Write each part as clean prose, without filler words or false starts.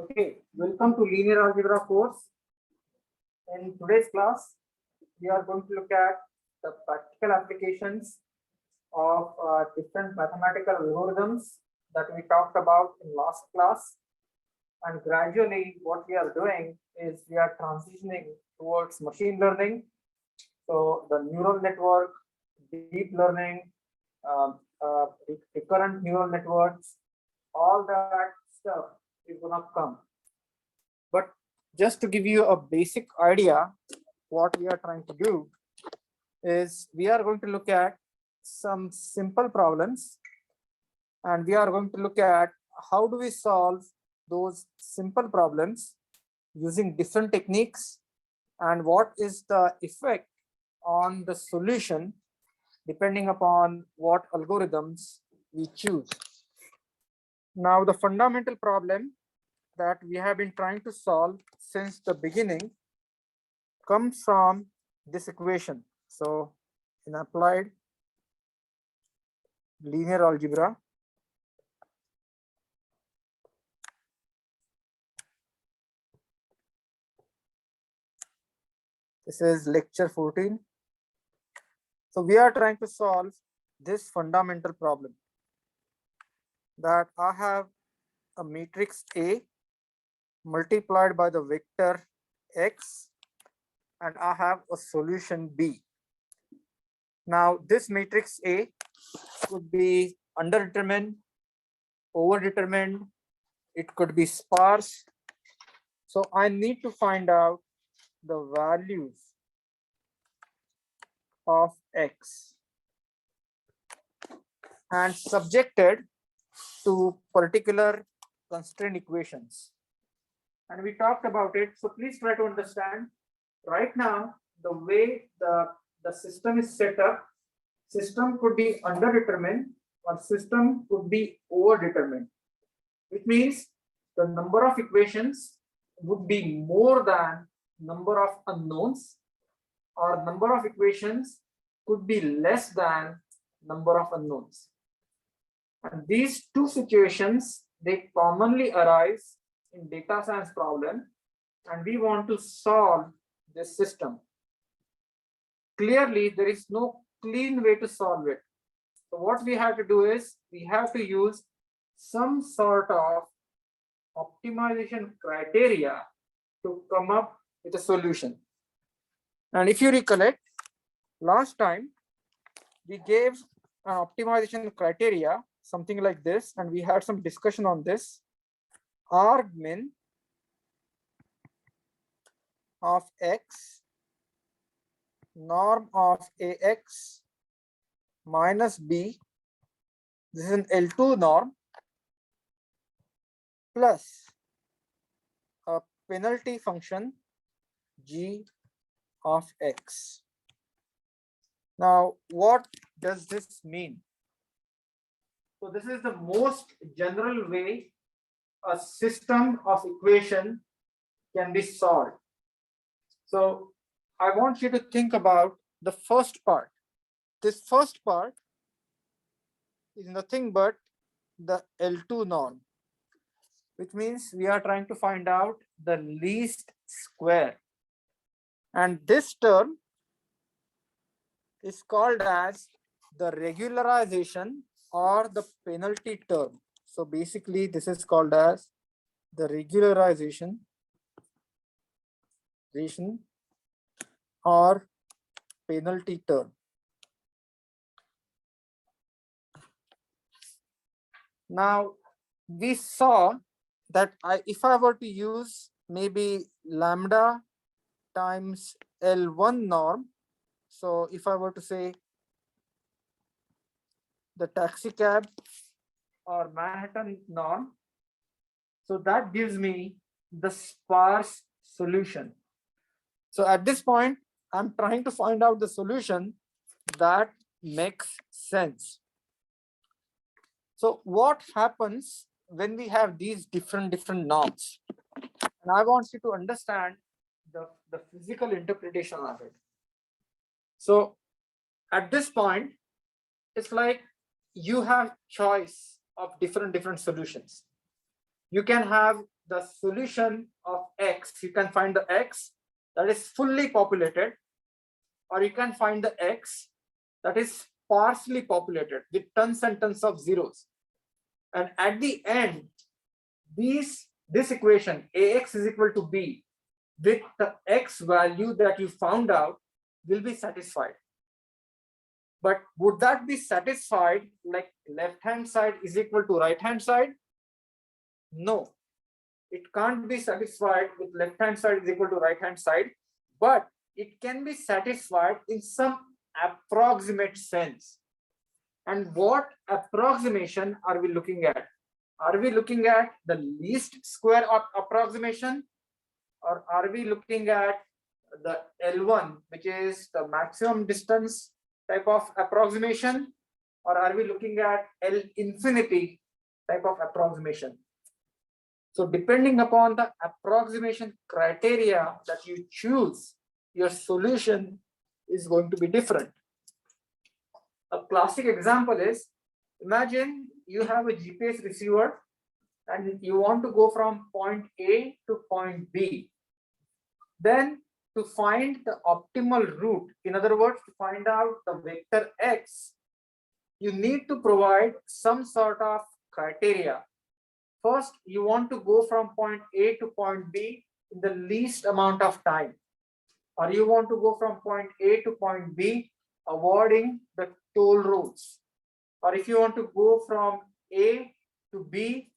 Okay, welcome to linear algebra course. In today's class, we are going to look at the practical applications of different mathematical algorithms that we talked about in last class. And gradually, what we are doing is we are transitioning towards machine learning. So the neural network, deep learning, recurrent neural networks, all that stuff is gonna come. But just to give you a basic idea, what we are trying to do is we are going to look at some simple problems, and we are going to look at how do we solve those simple problems using different techniques, and what is the effect on the solution depending upon what algorithms we choose. Now, the fundamental problem that we have been trying to solve since the beginning comes from this equation. So in applied linear algebra, this is lecture 14. So we are trying to solve this fundamental problem, that I have a matrix A multiplied by the vector X, and I have a solution B. Now this matrix A could be underdetermined, overdetermined, it could be sparse. So I need to find out the values of X and subjected to particular constraint equations. And we talked about it. So please try to understand right now the way the system is set up. System could be underdetermined or system could be overdetermined, which means the number of equations would be more than number of unknowns, or number of equations could be less than number of unknowns. And these two situations, they commonly arise in data science problem, and we want to solve this system. Clearly, there is no clean way to solve it. So what we have to do is we have to use some sort of optimization criteria to come up with a solution. And if you recollect, last time we gave an optimization criteria, something like this, and we had some discussion on this. Argmin of X, norm of AX minus B, this is an L2 norm, plus a penalty function G of X. Now, what does this mean? So this is the most general way a system of equation can be solved. So I want you to think about the first part. This first part is nothing but the L2 norm, which means we are trying to find out the least square. And this term is called as the regularization or the penalty term. So basically this is called as the regularization or penalty term. Now we saw that if I were to use maybe lambda times L1 norm, so if I were to say the taxi cab or Manhattan norm, so that gives me the sparse solution. So at this point, I'm trying to find out the solution that makes sense. So what happens when we have these different norms? And I want you to understand the physical interpretation of it. So at this point, it's like you have choice of different solutions. You can have the solution of X, you can find the X that is fully populated, or you can find the X that is partially populated with tons and tons of zeros. And at the end, this equation Ax is equal to B with the X value that you found out will be satisfied. But would that be satisfied like left-hand side is equal to right-hand side? No, it can't be satisfied with left-hand side is equal to right-hand side, but it can be satisfied in some approximate sense. And what approximation are we looking at? Are we looking at the least square approximation, or are we looking at the L1, which is the maximum distance type of approximation, or are we looking at L infinity type of approximation? So depending upon the approximation criteria that you choose, your solution is going to be different. A classic example is, imagine you have a GPS receiver and you want to go from point A to point B. Then to find the optimal route, in other words, to find out the vector X, you need to provide some sort of criteria. First, you want to go from point A to point B in the least amount of time, or you want to go from point A to point B avoiding the toll roads, or if you want to go from A to B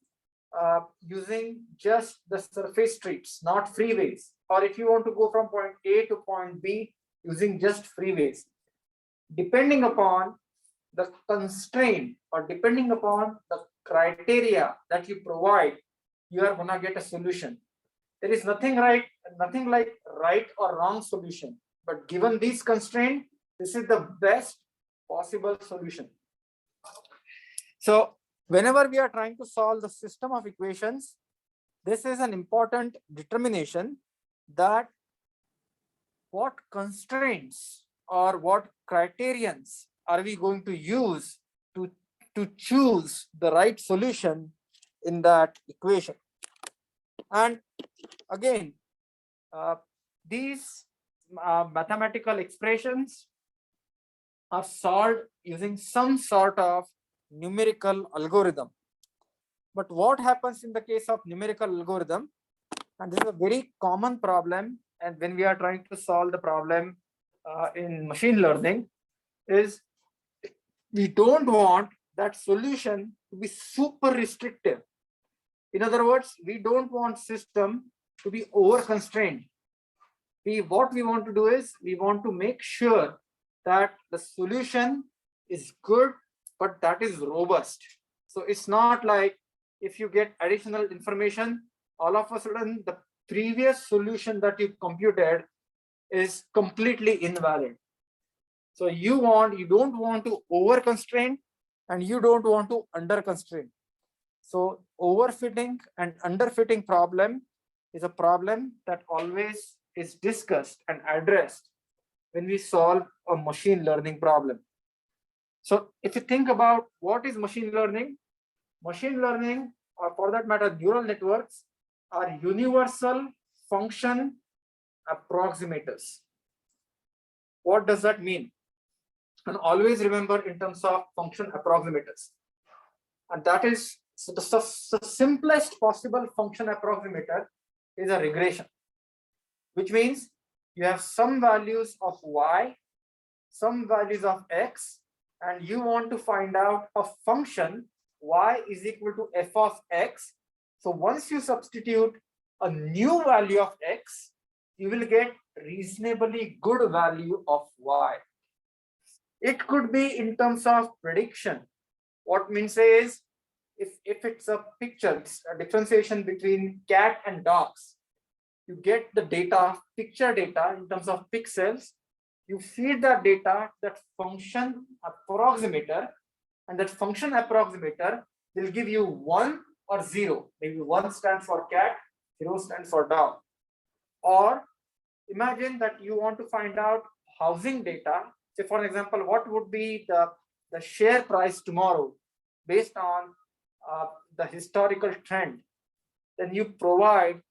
using just the surface streets, not freeways, or if you want to go from point A to point B using just freeways. Depending upon the constraint or depending upon the criteria that you provide, you are gonna get a solution. There is nothing like right or wrong solution, but given these constraints, this is the best possible solution. So whenever we are trying to solve the system of equations, this is an important determination that what constraints or what criterions are we going to use to choose the right solution in that equation. And again, these mathematical expressions are solved using some sort of numerical algorithm. But what happens in the case of numerical algorithm, and this is a very common problem, and when we are trying to solve the problem in machine learning, is we don't want that solution to be super restrictive. In other words, we don't want system to be over constrained. What we want to do is we want to make sure that the solution is good, but that is robust. So it's not like if you get additional information, all of a sudden the previous solution that you computed is completely invalid. So you don't want to over constrain and you don't want to under constrain. So overfitting and underfitting problem is a problem that always is discussed and addressed when we solve a machine learning problem. So if you think about what is machine learning, or for that matter, neural networks are universal function approximators. What does that mean? And always remember in terms of function approximators. And that is, so the simplest possible function approximator is a regression, which means you have some values of y, some values of x, and you want to find out a function y is equal to f of x. So once you substitute a new value of x, you will get reasonably good value of y. It could be in terms of prediction. What means is, if it's a picture, it's a differentiation between cat and dogs. You get the data, picture data in terms of pixels. You feed that data, that function approximator, and that function approximator will give you 1 or 0. Maybe 1 stands for cat, 0 stands for dog. Or imagine that you want to find out housing data. Say, for example, what would be the share price tomorrow based on the historical trend. then you provide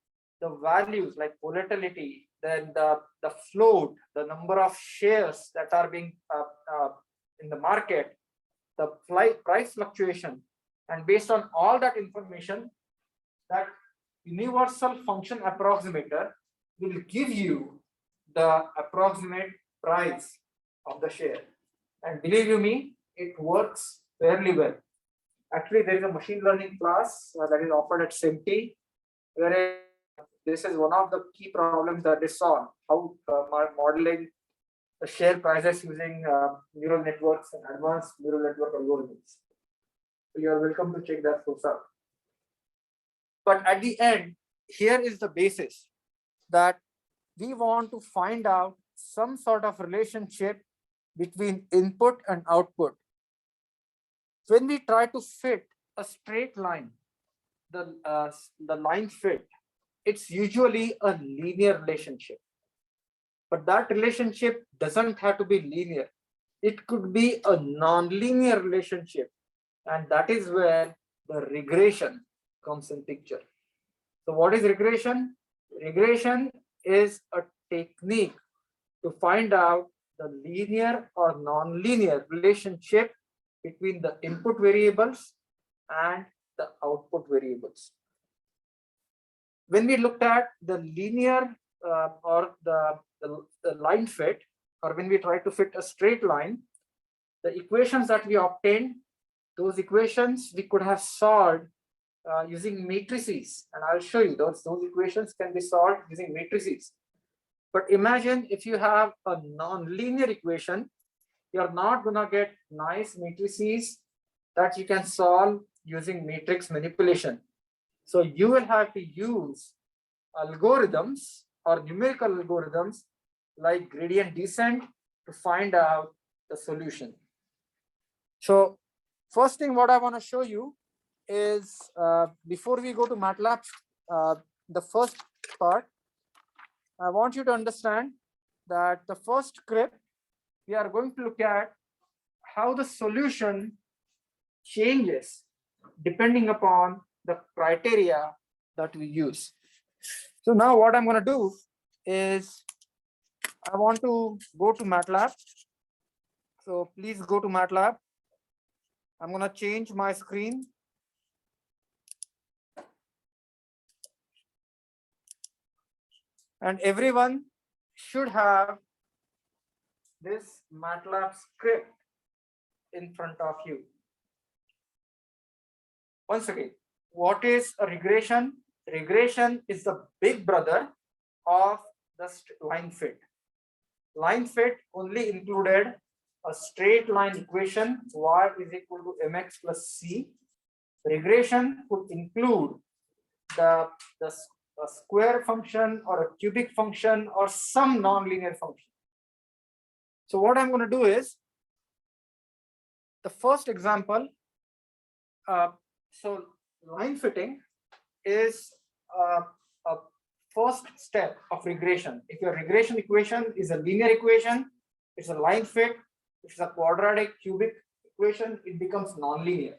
the values like volatility, then the float, the number of shares that are being in the market, the price fluctuation, and based on all that information, that universal function approximator will give you the approximate price of the share. And believe you me, it works fairly well. Actually, there is a machine learning class that is offered at SIMT, where this is one of the key problems that is solved, how modeling the share prices using neural networks and advanced neural network algorithms. So you are welcome to check that course out. But at the end, here is the basis that we want to find out some sort of relationship between input and output. When we try to fit a straight line, the line fit, it's usually a linear relationship. But that relationship doesn't have to be linear. It could be a non-linear relationship. And that is where the regression comes in picture. So what is regression? Regression is a technique to find out the linear or non-linear relationship between the input variables and the output variables. When we looked at the linear or the line fit, or when we try to fit a straight line, the equations that we obtained, those equations we could have solved using matrices, and I'll show you those equations can be solved using matrices. But imagine if you have a non-linear equation, you're not gonna get nice matrices that you can solve using matrix manipulation. So you will have to use algorithms or numerical algorithms like gradient descent to find out the solution. So first thing what I want to show you is before we go to MATLAB, the first part, I want you to understand that the first script, we are going to look at how the solution changes depending upon the criteria that we use. So now what I'm going to do is I want to go to MATLAB. So please go to MATLAB. I'm going to change my screen. And everyone should have this MATLAB script in front of you. Once again, what is a regression? Regression is the big brother of the line fit. Line fit only included a straight line equation, y is equal to mx plus c. Regression could include the a square function or a cubic function or some nonlinear function. So what I'm going to do is the first example. So line fitting is a first step of regression. If your regression equation is a linear equation, it's a line fit. If it's a quadratic cubic equation, it becomes nonlinear.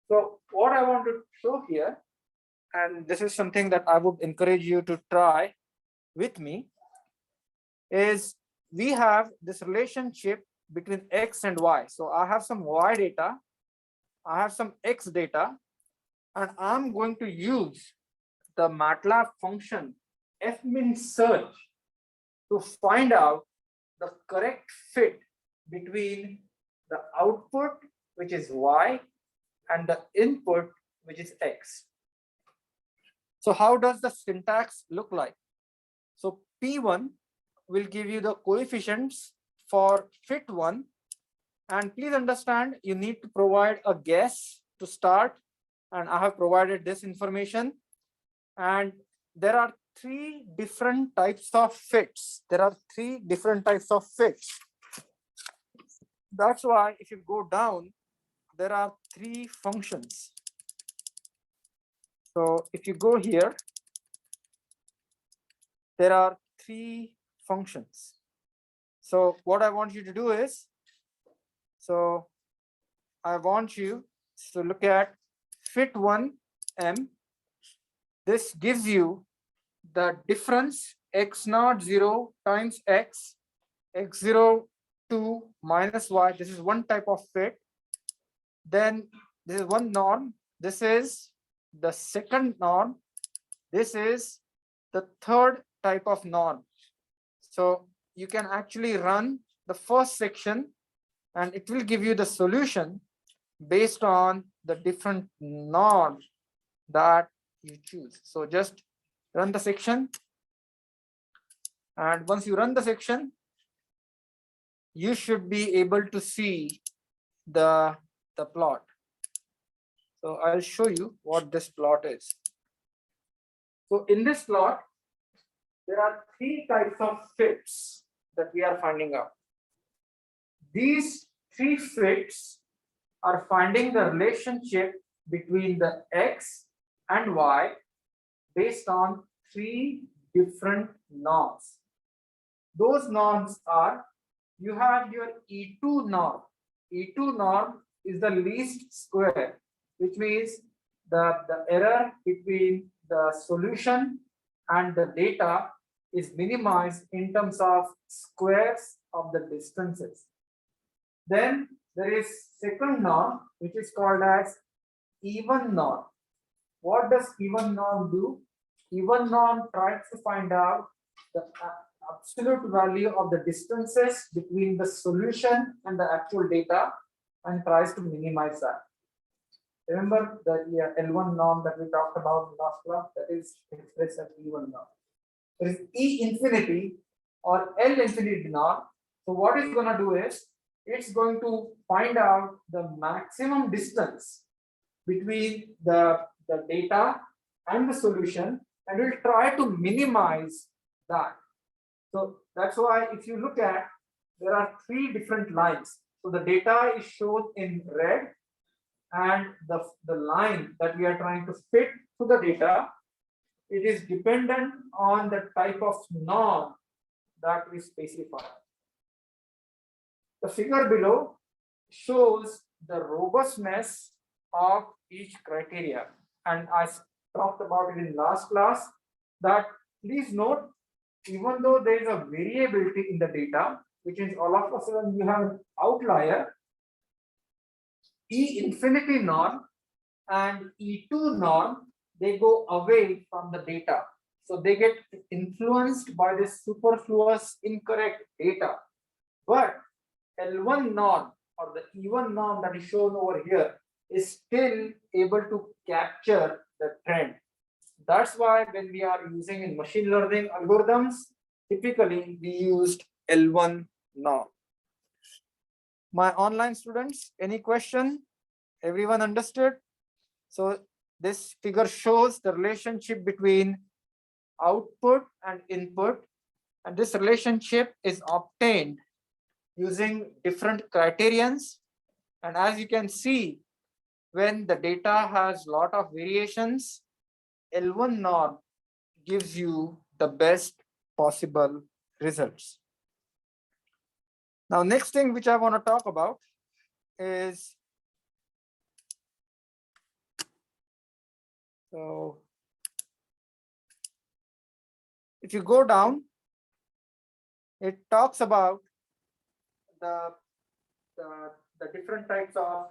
So what I want to show here, and this is something that I would encourage you to try with me, is we have this relationship between x and y. So I have some y data, I have some x data, and I'm going to use the MATLAB function fmin search to find out the correct fit between the output, which is y, and the input, which is x. So how does the syntax look like? So P1 will give you the coefficients for fit1, and please understand you need to provide a guess to start, and I have provided this information. And there are three different types of fits. That's why if you go down, there are three functions. So if you go here, there are three functions. So what I want you to do is, so I want you to look at fit1 m, this gives you the difference x naught 0 times x, x0 2 minus y. This is one type of fit. Then this is one norm. This is the second norm. This is the third type of norm. So you can actually run the first section and it will give you the solution based on the different norms that you choose. So just run the section. And once you run the section, you should be able to see the plot. So I'll show you what this plot is. So in this plot, there are three types of fits that we are finding out. These three fits are finding the relationship between the x and y based on three different norms. Those norms are, you have your E2 norm. E2 norm is the least square, which means the error between the solution and the data is minimized in terms of squares of the distances. Then there is second norm, which is called as even norm. What does even norm do? Even norm tries to find out the absolute value of the distances between the solution and the actual data and tries to minimize that. Remember the L1 norm that we talked about in last class, that is expressed as even norm. There is E infinity or L infinity norm. So what it's going to do is, it's going to find out the maximum distance between the data and the solution, and we'll try to minimize that. So that's why if you look at, there are three different lines. So the data is shown in red, and the line that we are trying to fit to the data, it is dependent on the type of norm that we specify. The figure below shows the robustness of each criteria, and I talked about it in last class that please note, even though there is a variability in the data, which is all of a sudden you have an outlier, E infinity norm and E2 norm, they go away from the data. So they get influenced by this superfluous incorrect data. But L1 norm or the even norm that is shown over here is still able to capture the trend. That's why when we are using in machine learning algorithms, typically we used L1 norm. My online students, any question? Everyone understood? So this figure shows the relationship between output and input, and this relationship is obtained using different criterions. And as you can see, when the data has a lot of variations, L1 norm gives you the best possible results. Now, next thing which I want to talk about is, so if you go down, it talks about the different types of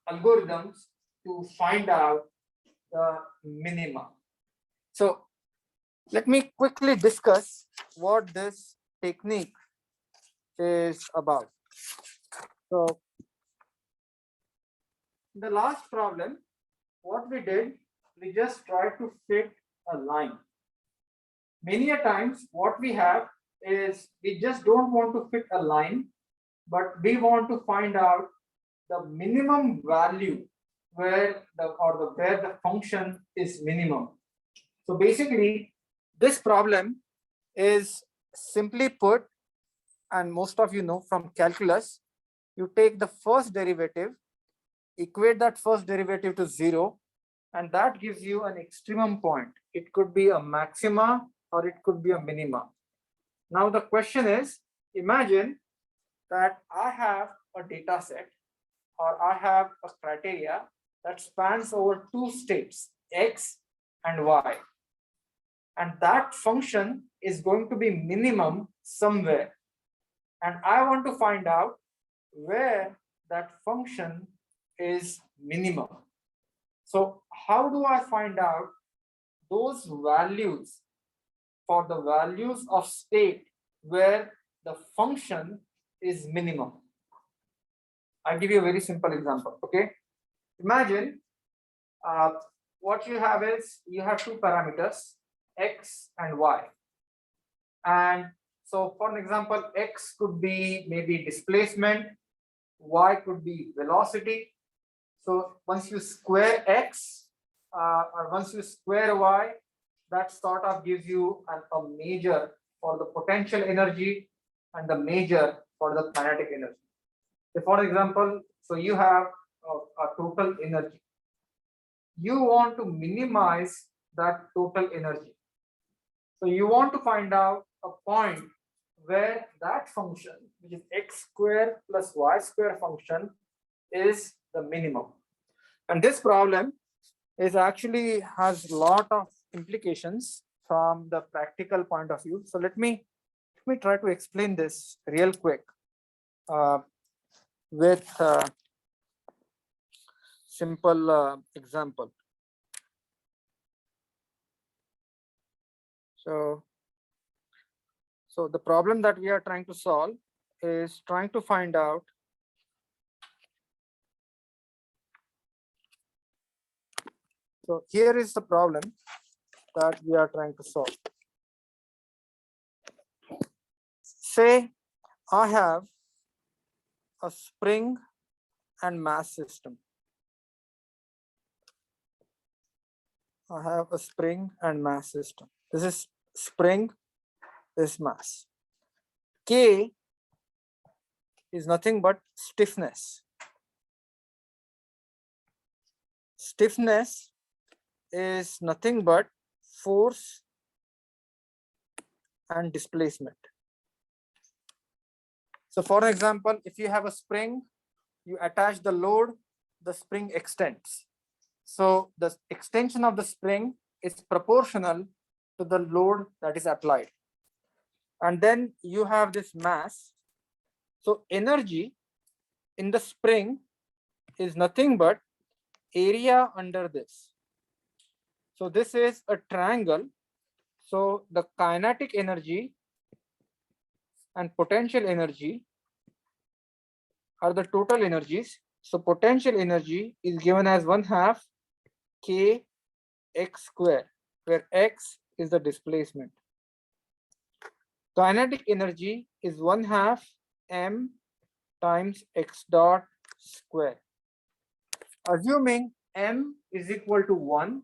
algorithms to find out the minima. So let me quickly discuss what this technique is about. So the last problem, what we did, we just tried to fit a line. Many a times what we have is, we just don't want to fit a line, but we want to find out the minimum value where the function is minimum. So basically this problem is simply put, and most of you know from calculus, you take the first derivative, equate that first derivative to 0, and that gives you an extremum point. It could be a maxima or it could be a minima. Now the question is, imagine that I have a data set or I have a criteria that spans over two states, x and y. And that function is going to be minimum somewhere. And I want to find out where that function is minimum. So how do I find out those values for the values of state where the function is minimum? I'll give you a very simple example. Okay, imagine what you have is you have two parameters, x and y. And so for an example, x could be maybe displacement, y could be velocity. So once you square x or once you square y, that sort of gives you a measure for the potential energy and the measure for the kinetic energy. So for example, so you have a total energy. You want to minimize that total energy. So you want to find out a point where that function, which is x square plus y square function, is the minimum. And this problem is actually has a lot of implications from the practical point of view. So let me try to explain this real quick with a simple example. So the problem that we are trying to solve is trying to find out so here is the problem that we are trying to solve. Say I have a spring and mass system. I have a spring and mass system. This is spring, this mass. K is nothing but stiffness. Stiffness is nothing but force and displacement. So for example, if you have a spring, you attach the load, the spring extends. So the extension of the spring is proportional to the load that is applied. And then you have this mass. So energy in the spring is nothing but area under this. So this is a triangle. So the kinetic energy and potential energy are the total energies. So potential energy is given as 1/2 k x square, where x is the displacement. Kinetic energy is 1/2 m times x dot square. Assuming m is equal to 1,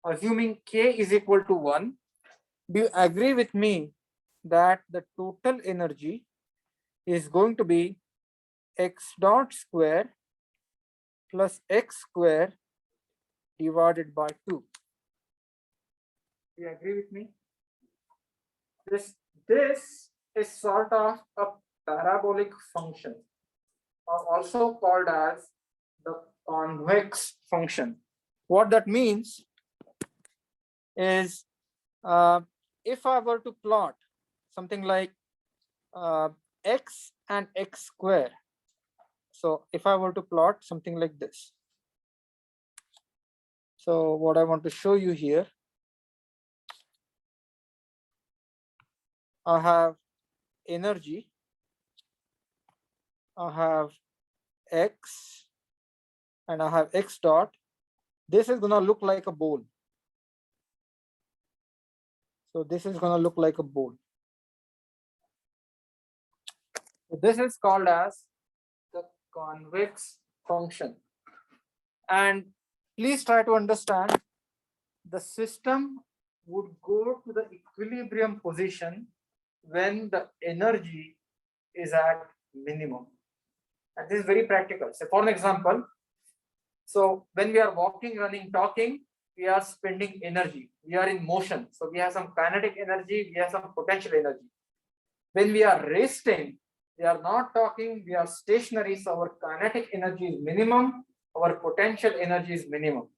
assuming k is equal to 1, do you agree with me that the total energy is going to be x dot square plus x square divided by 2? Do you agree with me? This is sort of a parabolic function, or also called as the convex function. What that means is if I were to plot something like x and x square. So if I were to plot something like this. So what I want to show you here, I have energy, I have x, and I have x dot. This is gonna look like a bowl. So this is gonna look like a bowl. So this is called as the convex function. And please try to understand, the system would go to the equilibrium position when the energy is at minimum. And this is very practical. So for an example, so when we are walking, running, talking, we are spending energy. We are in motion. So we have some kinetic energy, we have some potential energy. When we are resting, we are not talking, we are stationary. So our kinetic energy is minimum our potential energy is minimum.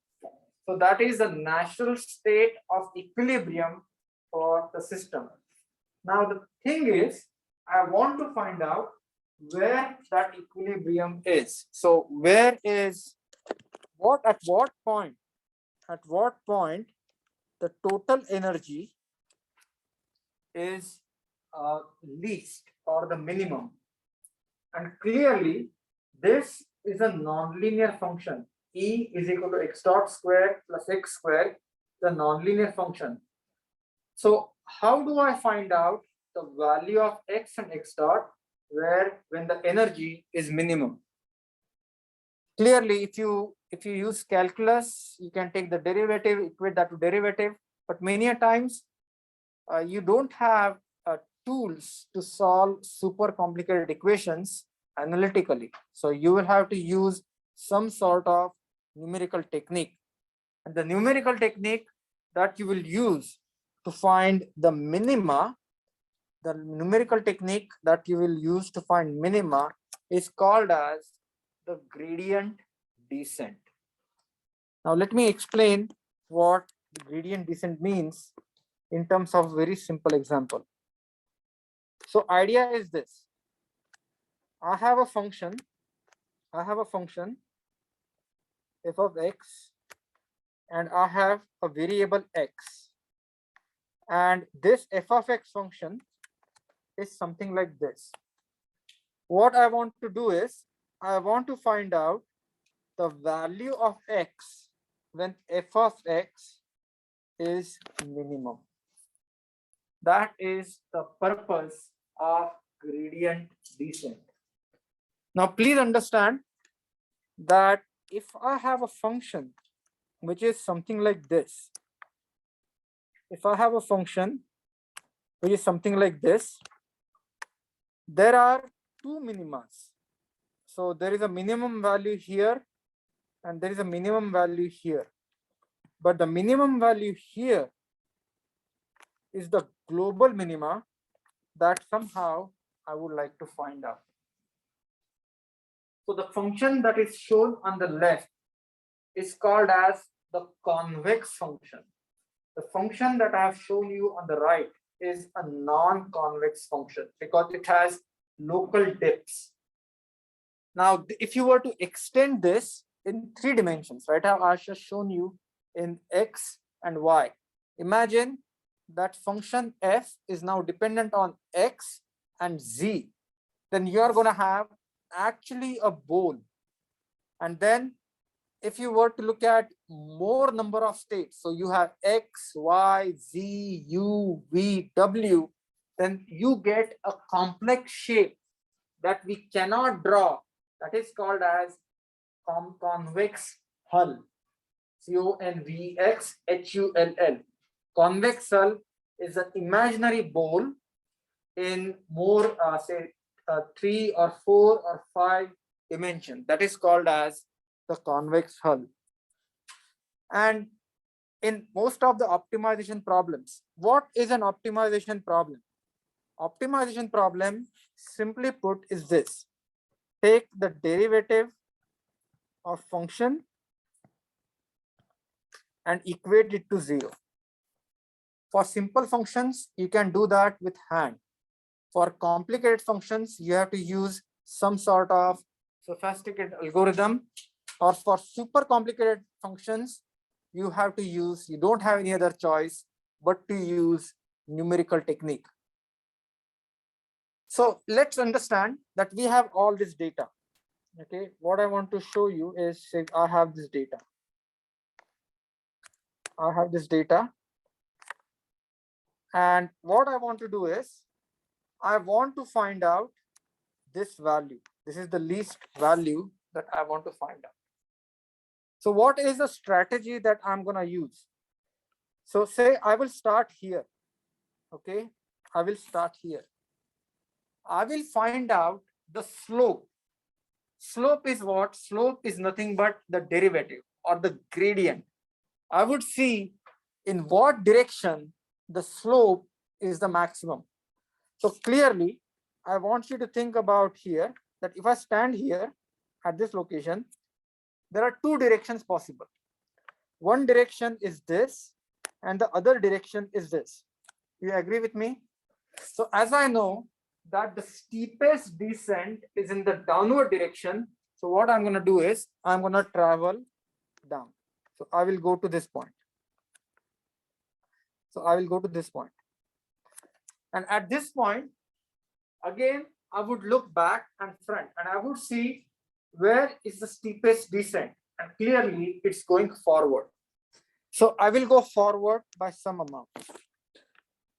So that is the natural state of equilibrium for the system. Now the thing is, I want to find out where that equilibrium is. So where is what at what point? At what point the total energy is least or the minimum? And clearly, this is a nonlinear function. E is equal to x dot square plus x square, the nonlinear function. So how do I find out the value of x and x dot where when the energy is minimum? Clearly, if you use calculus, you can take the derivative, equate that to derivative, but many a times you don't have tools to solve super complicated equations analytically. So you will have to use some sort of numerical technique. And the numerical technique that you will use to find the minima, the numerical technique that you will use to find minima is called as the gradient descent. Now let me explain what the gradient descent means in terms of very simple example. So idea is this. I have a function f of x, and I have a variable x, and this f of x function is something like this. What I want to do is I want to find out the value of x when f of x is minimum. That is the purpose of gradient descent. Now please understand that if I have a function which is something like this, if I have a function which is something like this, there are two minimas. So there is a minimum value here and there is a minimum value here. But the minimum value here is the global minima that somehow I would like to find out. So the function that is shown on the left is called as the convex function. The function that I have shown you on the right is a non-convex function because it has local dips. Now, if you were to extend this in 3 dimensions, right, I've just shown you in x and y. Imagine that function f is now dependent on x and z. Then you are going to have actually a bowl. And then if you were to look at more number of states, so you have x, y, z, u, v, w, then you get a complex shape that we cannot draw. That is called as convex hull. CONVEX-HULL. Convex hull is an imaginary bowl in more, say, 3 or 4 or 5 dimensions. That is called as the convex hull. And in most of the optimization problems, what is an optimization problem? Optimization problem, simply put, is this. Take the derivative of function and equate it to 0. For simple functions, you can do that with hand. For complicated functions, you have to use some sort of sophisticated algorithm, or for super complicated functions, you don't have any other choice but to use numerical technique. So let's understand that we have all this data. Okay, what I want to show you is, say, I have this data. And what I want to do is, I want to find out this value. This is the least value that I want to find out. So what is the strategy that I'm going to use? So say I will start here. Okay, I will start here. I will find out the slope. Slope is what? Slope is nothing but the derivative or the gradient. I would see in what direction the slope is the maximum. So clearly, I want you to think about here that if I stand here at this location, there are two directions possible. One direction is this, and the other direction is this. You agree with me? So as I know that the steepest descent is in the downward direction, so what I'm going to do is I'm going to travel down. So I will go to this point. So I will go to this point. And at this point, again, I would look back and front and I would see where is the steepest descent. And clearly it's going forward. So I will go forward by some amount.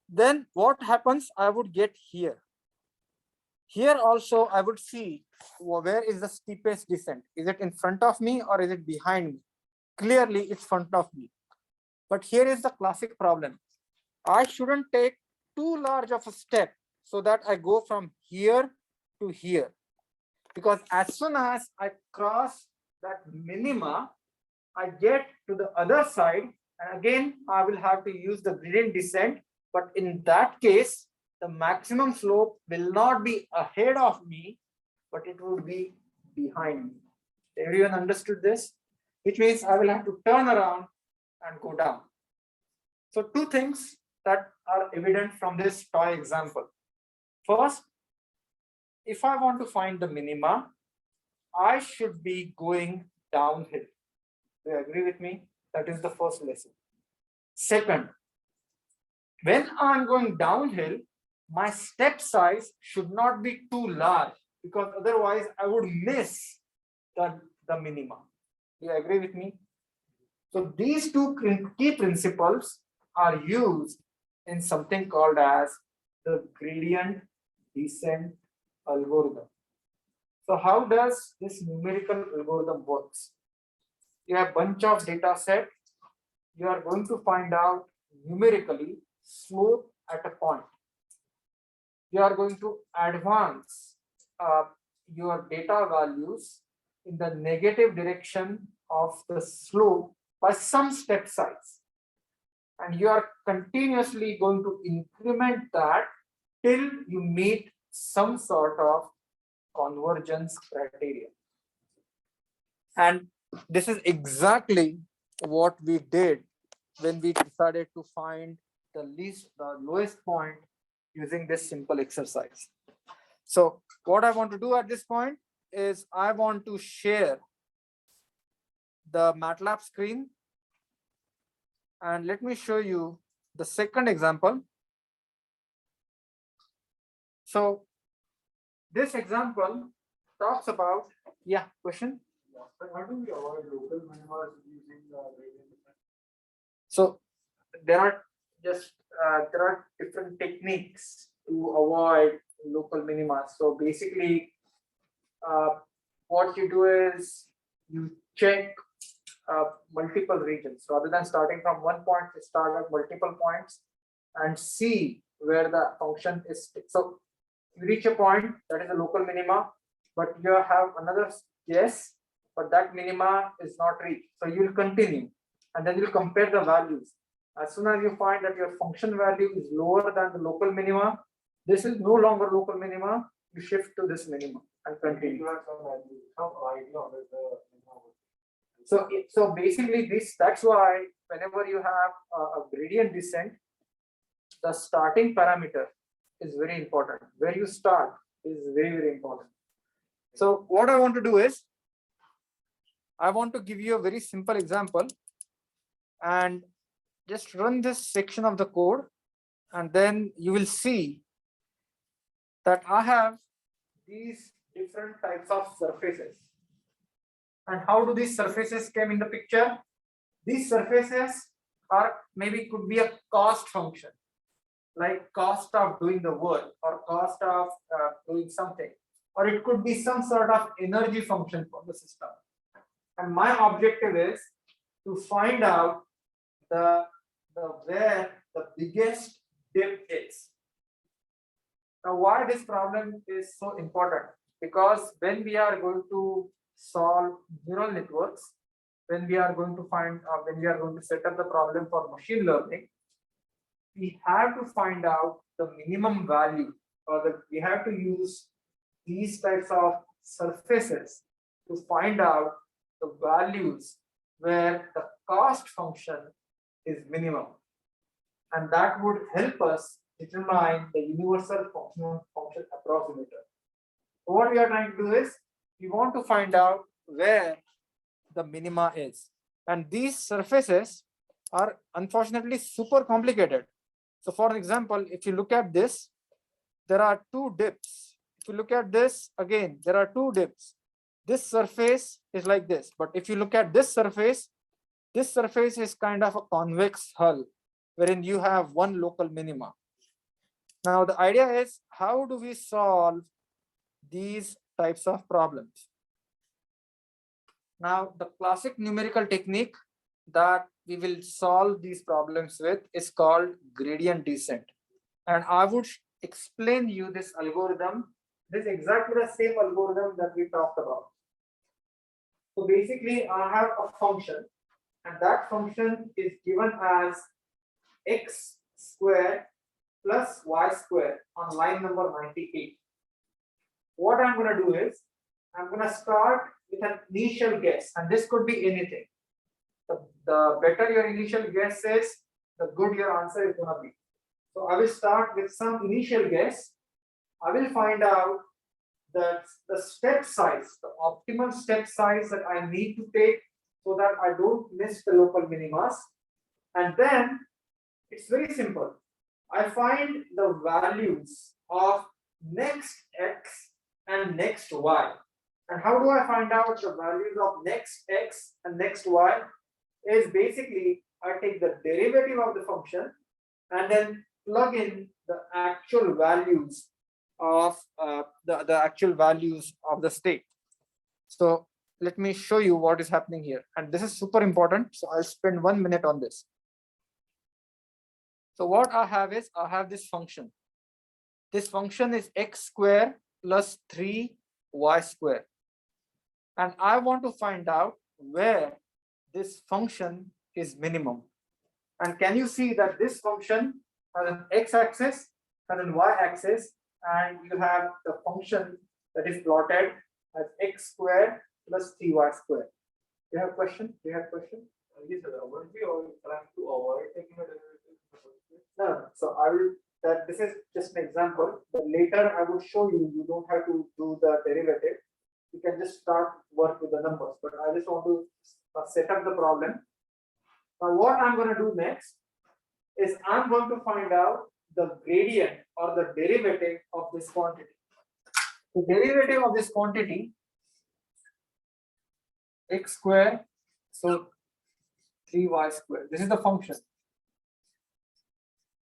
Then what happens? I would get here. Here also I would see where is the steepest descent. Is it in front of me or is it behind me? Clearly it's front of me. But here is the classic problem. I shouldn't take too large of a step so that I go from here to here. Because as soon as I cross that minima, I get to the other side, and again, I will have to use the gradient descent. But in that case, the maximum slope will not be ahead of me, but it would be behind me. Everyone understood this? Which means I will have to turn around and go down. So two things that are evident from this toy example. First, if I want to find the minima, I should be going downhill. Do you agree with me? That is the first lesson. Second, when I'm going downhill, my step size should not be too large because otherwise I would miss the minima. Do you agree with me? So these two key principles are used in something called as the gradient descent algorithm. So how does this numerical algorithm works? You have a bunch of data set. You are going to find out numerically slope at a point. You are going to advance your data values in the negative direction of the slope by some step size. And you are continuously going to increment that till you meet some sort of convergence criteria. And this is exactly what we did when we decided to find the lowest point using this simple exercise. So what I want to do at this point is I want to share the MATLAB screen. And let me show you the second example. So this example talks about, yeah, question? How do we avoid local minima using gradient descent? So there are different techniques to avoid local minima. So basically, what you do is you check multiple regions rather than starting from one point. You start at multiple points and see where the function is. So you reach a point that is a local minima, but you have another guess, but that minima is not reached. So you will continue and then you'll compare the values. As soon as you find that your function value is lower than the local minima, this is no longer local minima, you shift to this minima and continue. So basically that's why whenever you have a gradient descent, the starting parameter is very important. Where you start is very, very important. So what I want to do is, I want to give you a very simple example and just run this section of the code, and then you will see that I have these different types of surfaces. And how do these surfaces come in the picture? These surfaces are maybe could be a cost function, like cost of doing the work or cost of doing something, or it could be some sort of energy function for the system. And my objective is to find out where the biggest dip is. Now, why this problem is so important? Because when we are going to solve neural networks, when we are going to set up the problem for machine learning, we have to find out the minimum value, or we have to use these types of surfaces to find out the values where the cost function is minimum, and that would help us determine the universal function approximator. So what we are trying to do is we want to find out where the minima is, and these surfaces are unfortunately super complicated. So for example, if you look at this, there are two dips. If you look at this again, there are two dips. This surface is like this, but if you look at this surface is kind of a convex hull wherein you have one local minima. Now the idea is, how do we solve these types of problems? Now the classic numerical technique that we will solve these problems with is called gradient descent, and I would explain you this algorithm. This is exactly the same algorithm that we talked about. So basically I have a function, and that function is given as x squared plus y squared on line number 98. What I'm going to do is I'm going to start with an initial guess, and this could be anything. The better your initial guess is, the good your answer is going to be. So I will start with some initial guess. I will find out that the step size, the optimal step size that I need to take so that I don't miss the local minimas. And then it's very simple. I find the values of next x and next y. And how do I find out the values of next x and next y? Is basically I take the derivative of the function and then plug in the actual values of the actual values of the state. So let me show you what is happening here, and this is super important, so I'll spend 1 minute on this. So what I have is, I have this function. This function is x squared plus 3y squared, and I want to find out where this function is minimum. And can you see that this function has an x-axis, has an y-axis, and you have the function that is plotted as x squared plus 3y squared. Do you have a question? Do you have a question? Yes, sir. Would we all trying to avoid taking a derivative? No. So I will. That this is just an example. But later I will show you. You don't have to do the derivative. You can just start work with the numbers. But I just want to set up the problem. Now what I'm going to do next is I'm going to find out the gradient or the derivative of this quantity. The derivative of this quantity, x squared, so 3y squared. This is the function.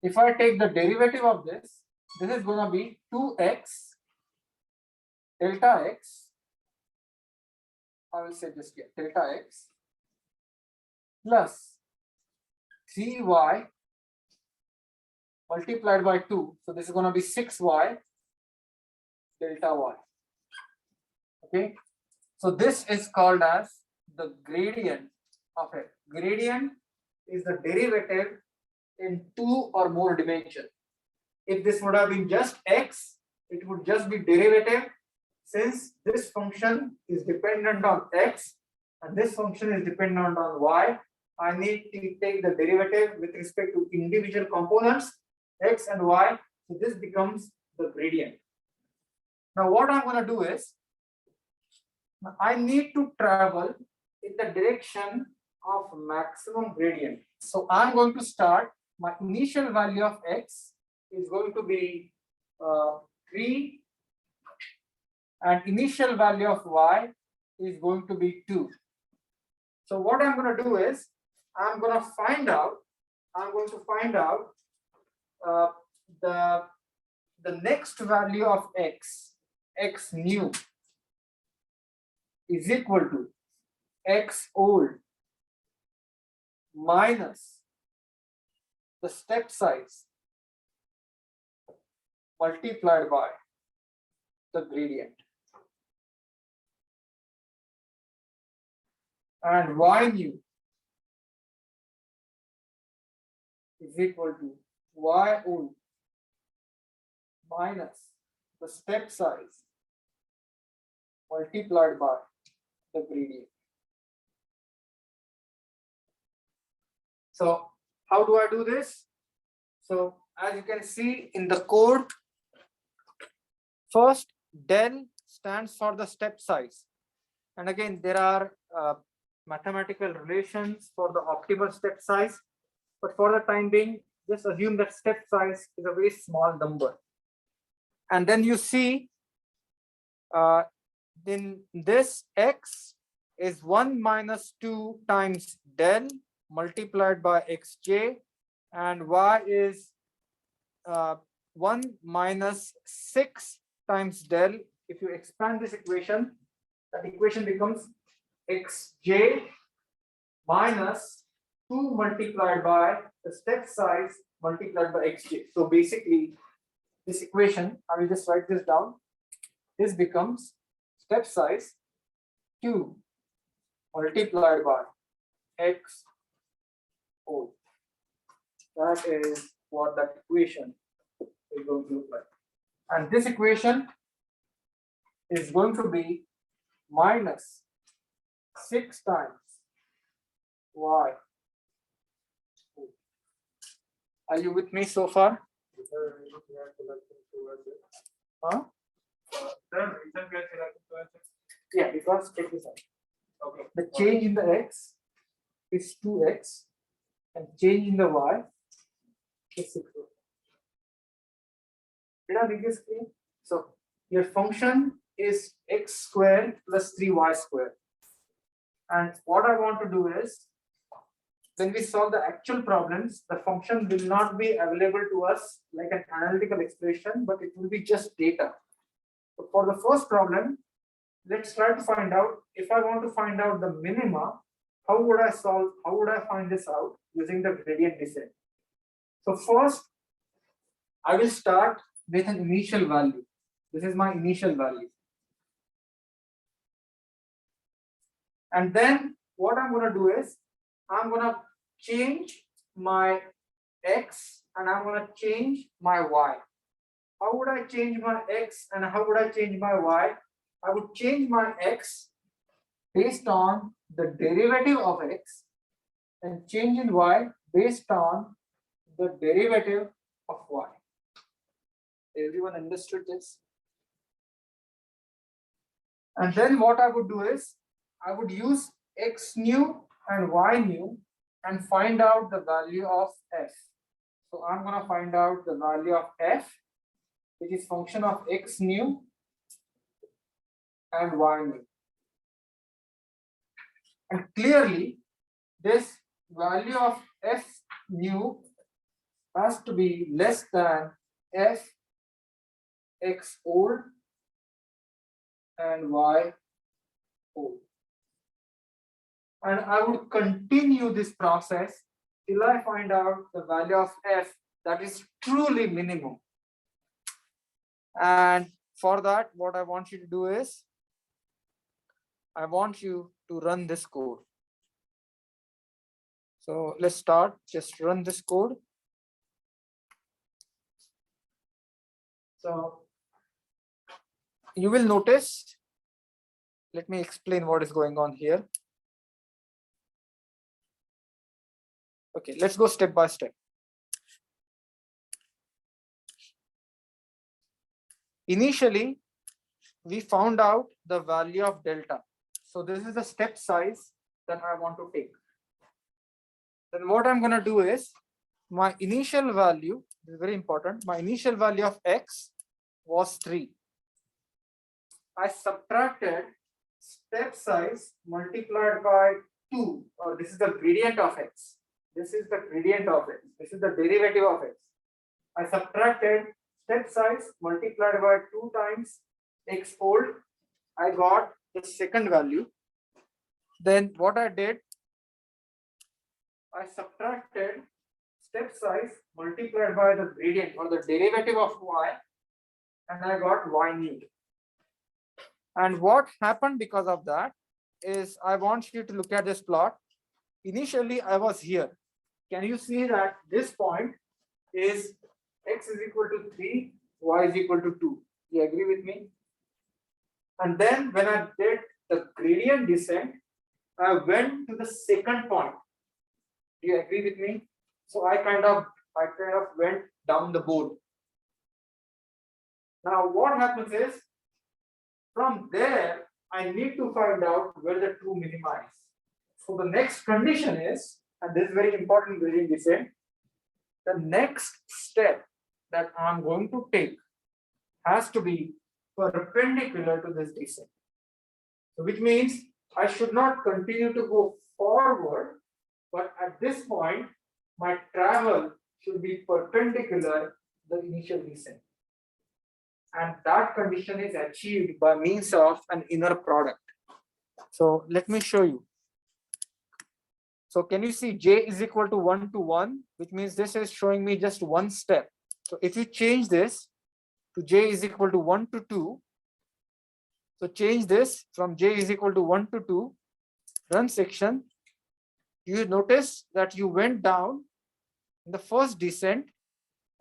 If I take the derivative of this is going to be 2x delta x. I will say just here, delta x plus 3y multiplied by 2. So this is going to be 6y delta y. Okay. So this is called as the gradient of it. Gradient is the derivative in 2 or more dimensions. If this would have been just x, it would just be derivative. Since this function is dependent on x and this function is dependent on y, I need to take the derivative with respect to individual components, x and y. So this becomes the gradient. Now what I'm going to do is, I need to travel in the direction of maximum gradient. So I'm going to start, my initial value of x is going to be 3, and initial value of y is going to be 2. So what I'm going to do is, I'm going to find out the next value of x new is equal to x old minus the step size multiplied by the gradient. And y new is equal to y old minus the step size multiplied by the gradient. So how do I do this? So as you can see in the code, first del stands for the step size. And again, there are mathematical relations for the optimal step size. But for the time being, just assume that step size is a very small number. And then you see in this x is 1 minus 2 times del multiplied by xj, and y is 1 minus 6 times del. If you expand this equation, that equation becomes xj minus 2 multiplied by the step size multiplied by xj. So basically, this equation, I will just write this down. This becomes step size 2 multiplied by x whole. That is what that equation is going to look like. And this equation is going to be minus 6 times y. Are you with me so far? Huh? Yeah, because check this out. Okay. The change in the x is 2x, and change in the y is 6. Did I make this clear? So your function is x squared plus 3y squared. And what I want to do is, when we solve the actual problems, the function will not be available to us like an analytical expression, but it will be just data. So for the first problem, let's try to find out, if I want to find out the minima, how would I find this out using the gradient descent? So first, I will start with an initial value. This is my initial value. And then what I'm going to do is, I'm going to change my x and I'm going to change my y. How would I change my x and how would I change my y? I would change my x based on the derivative of x and change in y based on the derivative of y. Everyone understood this? And then what I would do is, I would use x new and y new and find out the value of f. So I'm going to find out the value of f, which is function of x new and y new. And clearly, this value of f new has to be less than f x old and y old. And I would continue this process till I find out the value of f that is truly minimum. And for that, what I want you to do is, I want you to run this code. So let's start, just run this code. So you will notice, let me explain what is going on here. Okay, let's go step by step. Initially, we found out the value of delta. So this is the step size that I want to take. Then what I'm going to do is, my initial value, this is very important, my initial value of x was 3. I subtracted step size multiplied by 2, or this is the gradient of x. This is the gradient of x. This is the derivative of x. I subtracted step size multiplied by 2 times x old. I got the second value. Then what I did, I subtracted step size multiplied by the gradient or the derivative of y, and I got y new. And what happened because of that is, I want you to look at this plot. Initially, I was here. Can you see that this point is x is equal to 3, y is equal to 2? You agree with me? And then when I did the gradient descent, I went to the second point. Do Do you agree with me? So I kind of went down the board. Now what happens is, from there, I need to find out where the true minima is. So the next condition is, and this is very important gradient descent, the next step that I'm going to take has to be perpendicular to this descent. So which means I should not continue to go forward, but at this point, my travel should be perpendicular to the initial descent. And that condition is achieved by means of an inner product. So let me show you. So can you see J is equal to 1 to 1, which means this is showing me just one step. So if you change this to J is equal to 1 to 2, so change this from J is equal to 1 to 2, run section, you notice that you went down in the first descent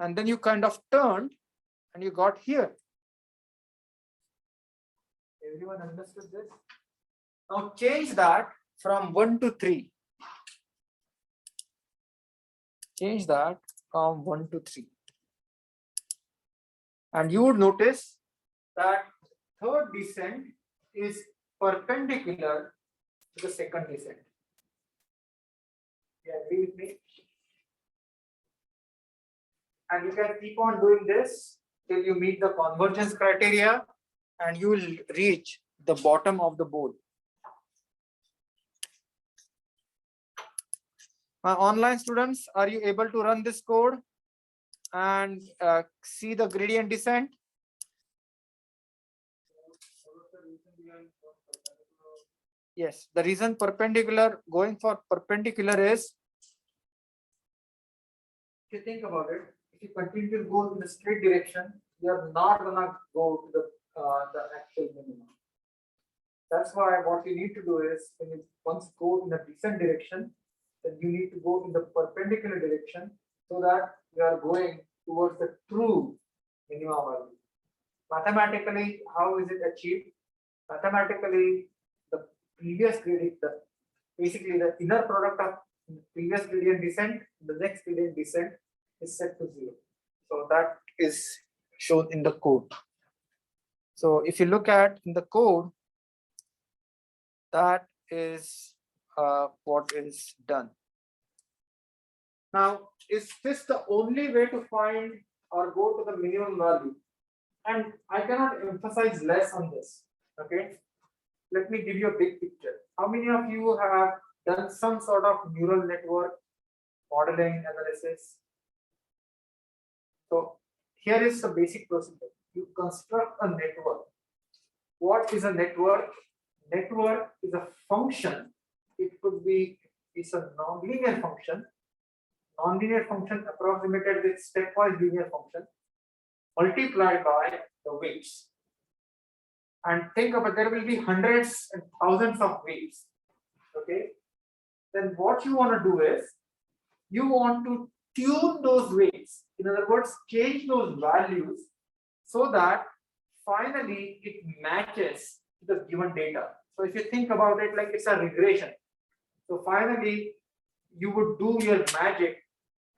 and then you kind of turned and you got here. Everyone understood this? Now change that from 1 to 3. Change that from 1 to 3. And you would notice that third descent is perpendicular to the second descent. You agree with me? And you can keep on doing this till you meet the convergence criteria and you will reach the bottom of the board. My online students, are you able to run this code and see the gradient descent? Yes, the reason perpendicular, going for perpendicular is, if you think about it, if you continue to go in the straight direction, you are not gonna go to the actual minimum. That's why what you need to do is, when you once go in the descent direction, then you need to go in the perpendicular direction so that you are going towards the true minimum value. Mathematically, how is it achieved? Mathematically, the previous gradient, basically the inner product of previous gradient descent, the next gradient descent is set to 0. So that is shown in the code. So if you look at in the code, that is what is done. Now, is this the only way to find or go to the minimum value? And I cannot emphasize less on this. Okay, let me give you a big picture. How many of you have done some sort of neural network modeling analysis? So here is the basic procedure. You construct a network. What is a network? Network is a function. It could be, it's a nonlinear function. Nonlinear function approximated with stepwise linear function multiplied by the weights. And think of it, there will be hundreds and thousands of weights. Okay. Then what you want to do is, you want to tune those weights. In other words, change those values so that finally it matches the given data. So if you think about it like it's a regression. So finally you would do your magic,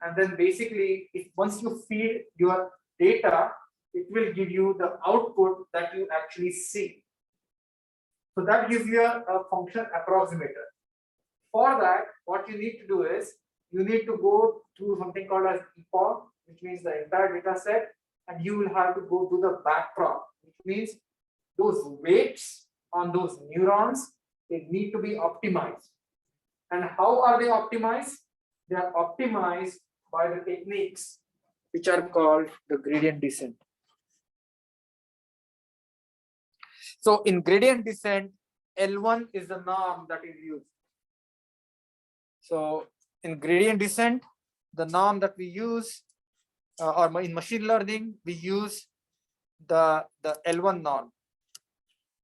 and then basically if once you feed your data, it will give you the output that you actually see. So that gives you a function approximator. For that, what you need to do is, you need to go through something called as epoch, which means the entire data set, and you will have to go to the backprop, which means those weights on those neurons, they need to be optimized. And how are they optimized? They are optimized by the techniques which are called the gradient descent. So in gradient descent, L1 is the norm that is used. So in gradient descent, the norm that we use, or in machine learning, we use the L1 norm.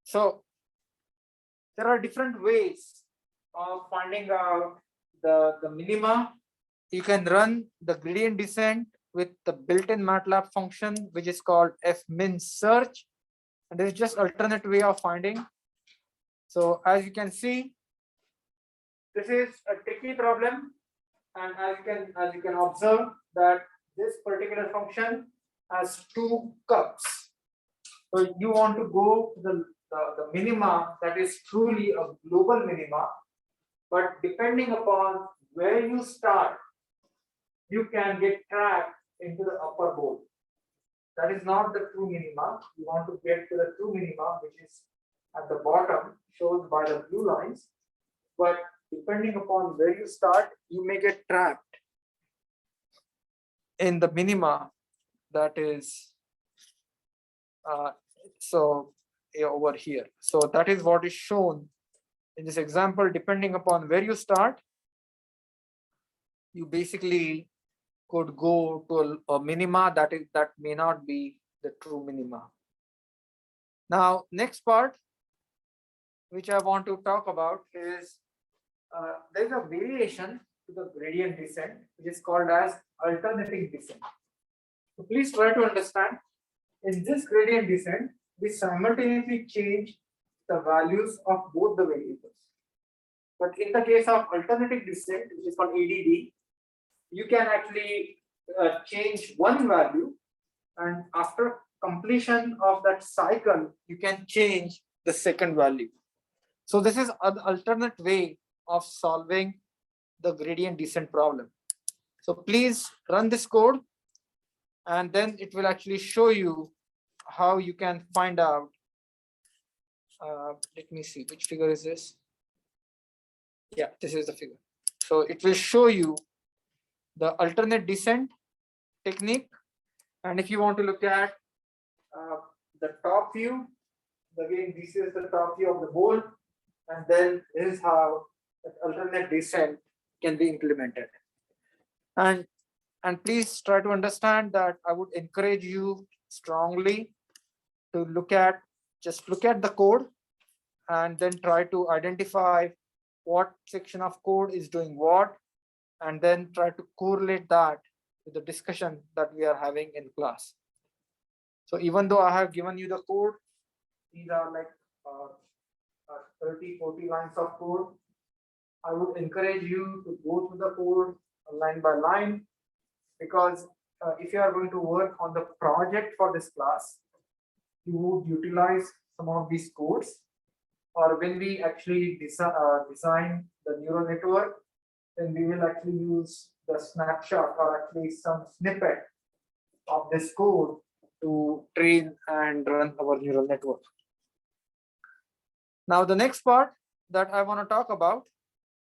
So there are different ways of finding out the minima. You can run the gradient descent with the built-in MATLAB function, which is called fmin search. And there is just alternate way of finding. So as you can see, this is a tricky problem, And as you can observe that this particular function has two cups. So you want to go to the minima that is truly a global minima, but depending upon where you start, you can get trapped into the upper bowl. That is not the true minima. You want to get to the true minima, which is at the bottom, shown by the blue lines. But depending upon where you start, you may get trapped in the minima that is over here. So that is what is shown in this example. Depending upon where you start, you basically could go to a minima that may not be the true minima. Now, next part which I want to talk about is there is a variation to the gradient descent, which is called as alternating descent. So please try to understand, in this gradient descent, we simultaneously change the values of both the variables. But in the case of alternating descent, which is called ADD, you can actually change one value, and after completion of that cycle, you can change the second value. So this is an alternate way of solving the gradient descent problem. So please run this code, and then it will actually show you how you can find out. Let me see, which figure is this? Yeah, this is the figure. So it will show you the alternate descent technique. And if you want to look at the top view, again, this is the top view of the bowl, and then this is how the alternate descent can be implemented. And please try to understand that I would encourage you strongly to just look at the code and then try to identify what section of code is doing what, and then try to correlate that with the discussion that we are having in class. So even though I have given you the code, these are like 30-40 lines of code. I would encourage you to go through the code line by line, because if you are going to work on the project for this class, you would utilize some of these codes. Or when we actually design the neural network, then we will actually use the snapshot or actually some snippet of this code to train and run our neural network. Now, the next part that I want to talk about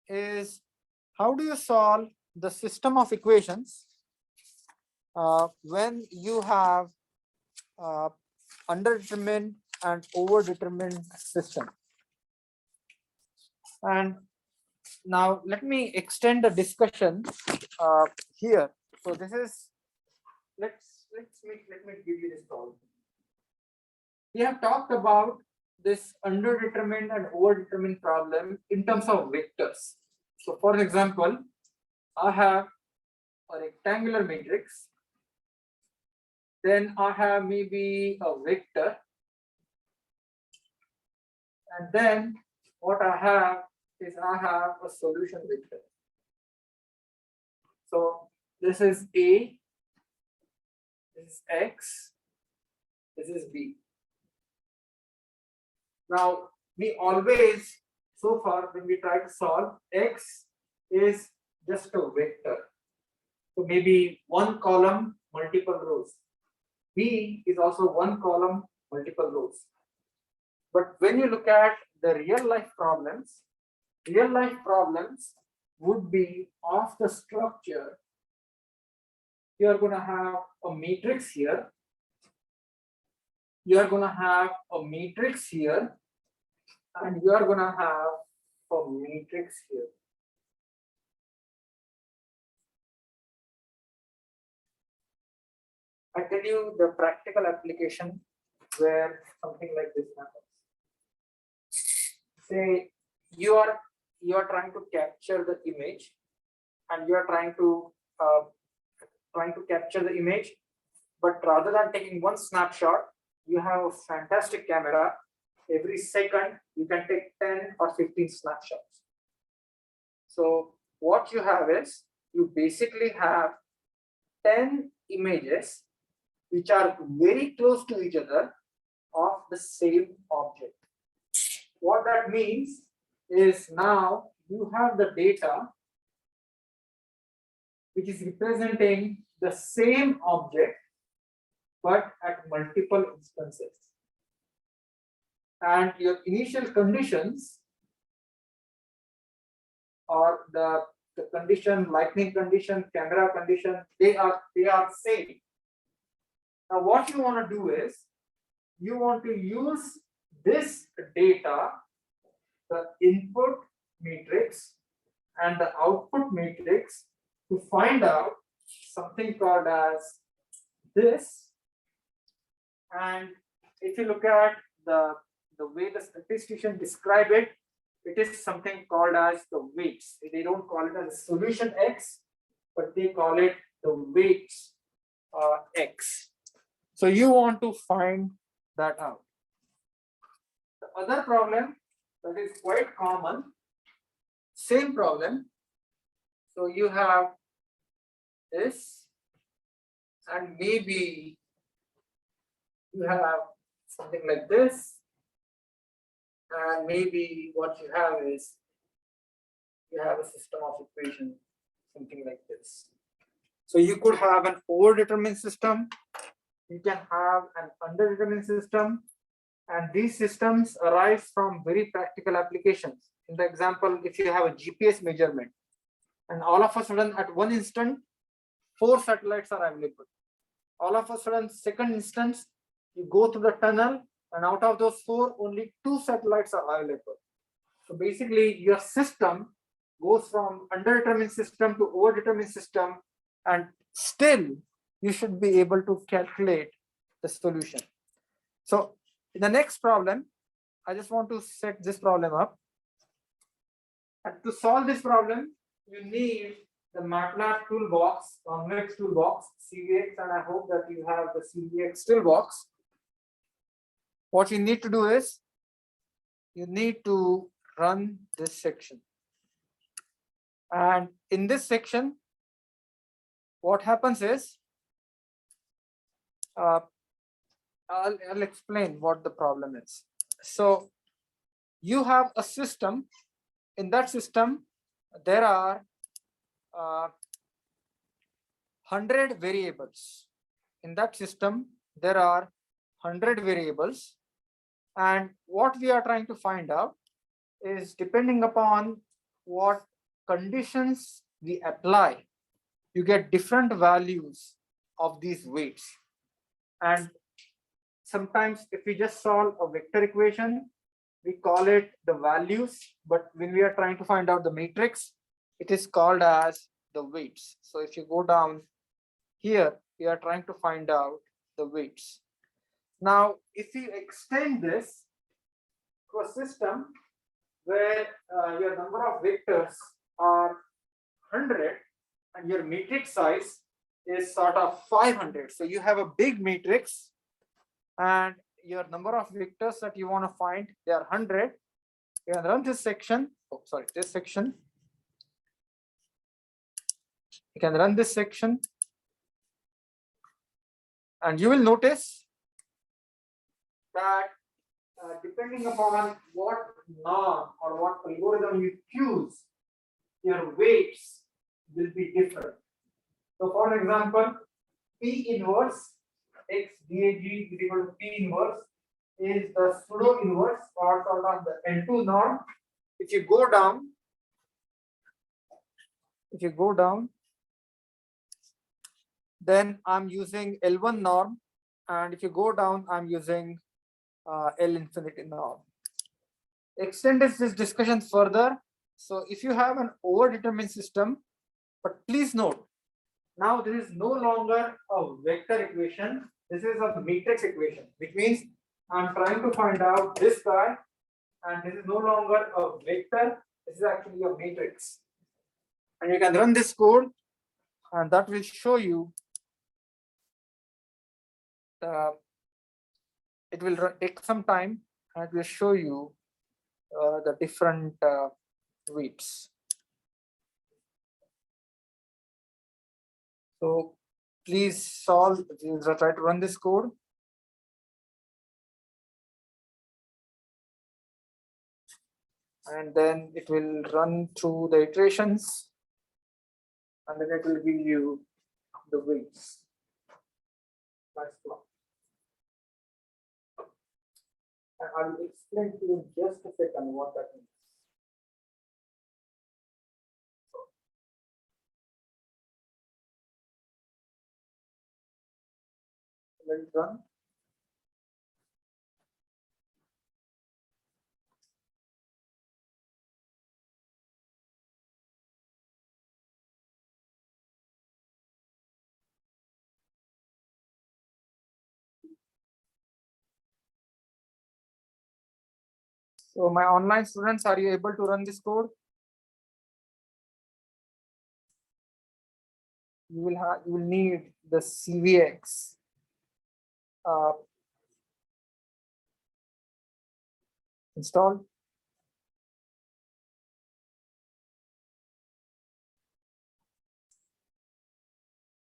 is how do you solve the system of equations when you have underdetermined and overdetermined system. And now let me extend the discussion here. So this is, let me give you this problem. We have talked about this underdetermined and overdetermined problem in terms of vectors. So for example, I have a rectangular matrix, then I have maybe a vector, and then what I have is I have a solution vector. So this is A, this is X, this is B. Now we always, so far when we try to solve, X is just a vector. So maybe one column, multiple rows. B is also one column, multiple rows. But when you look at the real life problems would be of the structure. You are going to have a matrix here. You are going to have a matrix here. And you are going to have a matrix here. I tell you the practical application where something like this happens. Say you are trying to capture the image, and you are trying to capture the image, but rather than taking one snapshot, you have a fantastic camera. Every second you can take 10 or 15 snapshots. So what you have is you basically have 10 images which are very close to each other of the same object. What that means is now you have the data which is representing the same object but at multiple instances. And your initial conditions or the condition, lightning condition, camera condition, they are same. Now what you want to do is you want to use this data, the input matrix and the output matrix, to find out something called as this. And if you look at the way the statistician describe it, it is something called as the weights. They don't call it as a solution X, but they call it the weights X. So you want to find that out. The other problem that is quite common, same problem. So you have this, and maybe you have something like this, and maybe what you have is you have a system of equation, something like this. So you could have an overdetermined system, you can have an underdetermined system, and these systems arise from very practical applications. In the example, if you have a GPS measurement, and all of a sudden at one instant, 4 satellites are available. All of a sudden, second instance, you go to the tunnel, and out of those 4, only 2 satellites are available. So basically, your system goes from underdetermined system to overdetermined system, and still you should be able to calculate the solution. So in the next problem, I just want to set this problem up. And to solve this problem, you need the MATLAB toolbox, convex toolbox, CVX, and I hope that you have the CVX toolbox. What you need to do is you need to run this section. And in this section, what happens is, I'll explain what the problem is. So you have a system. In that system, there are 100 variables. In that system, there are 100 variables. And what we are trying to find out is, depending upon what conditions we apply, you get different values of these weights. And sometimes if we just solve a vector equation, we call it the values, but when we are trying to find out the matrix, it is called as the weights. So if you go down here, we are trying to find out the weights. Now, if you extend this to a system where your number of vectors are 100 and your matrix size is sort of 500, so you have a big matrix and your number of vectors that you want to find, they are 100. You can run this section. Oh, sorry, this section. You can run this section, and you will notice that depending upon what norm or what algorithm you choose, your weights will be different. So for example, P inverse X DAG is equal to P inverse is the pseudo inverse or sort of the L2 norm. If you go down, then I'm using L1 norm, and if you go down, I'm using L infinity norm. Extend this discussion further. So if you have an overdetermined system, but please note, now this is no longer a vector equation, this is a matrix equation, which means I'm trying to find out this guy, and this is no longer a vector, this is actually a matrix. And you can run this code, and that will show you it will take some time, and it will show you the different weights. So please try to run this code. And then it will run through the iterations, and then it will give you the weights. Nice plot. And I'll explain to you in just a second what that means. Let it run. So my online students, are you able to run this code? You will need the CVX installed.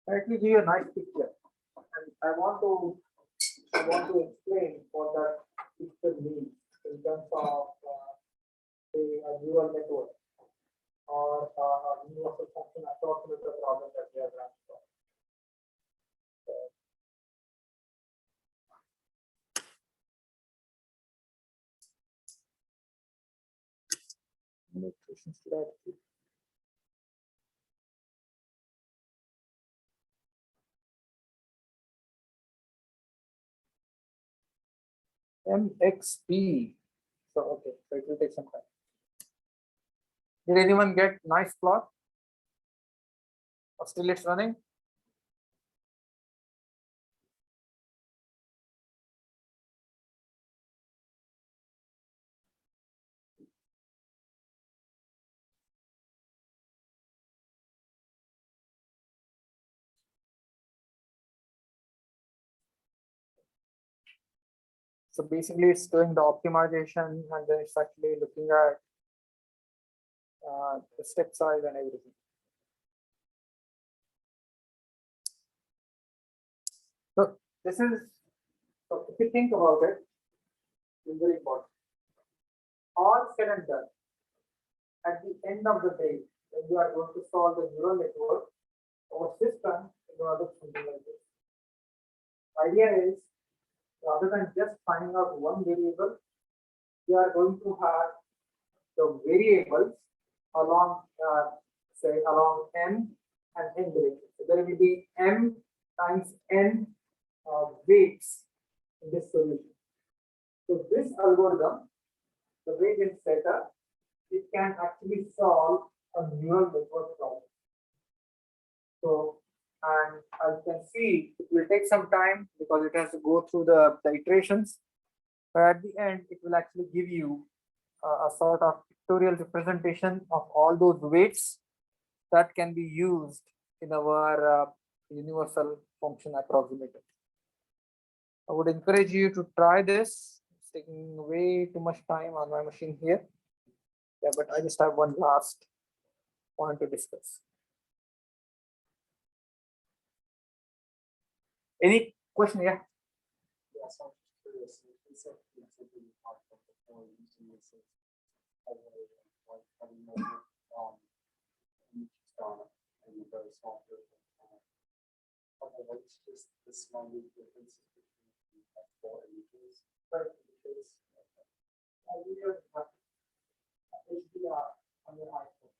Let me give you a nice picture, and I want to explain what that picture means in terms of a neural network or a universal function approximator problem that we are trying to solve. MXP. So okay, so it will take some time. Did anyone get nice plot? Or still it's running? So basically it's doing the optimization, and then it's actually looking at the step size and everything. So this is, so if you think about it, it's very important. All said and done, at the end of the day, when you are going to solve the neural network, our system is going to look something like this. The idea is, rather than just finding out one variable, we are going to have the variables along, say, along m and n directions. So there will be m times n weights in this solution. So this algorithm, the way it's set up, it can actually solve a neural network problem. So, and as you can see, it will take some time because it has to go through the iterations. But at the end, it will actually give you a sort of pictorial representation of all those weights that can be used in our universal function approximator. I would encourage you to try this. It's taking way too much time on my machine here. Yeah, but I just have one last point to discuss. Any question? Yeah. Yes, I'm curious. You said you talked about before using this as like having and a very small version. Okay, it's just the small differences between four images. Right. I usually have HDR on your iPhone.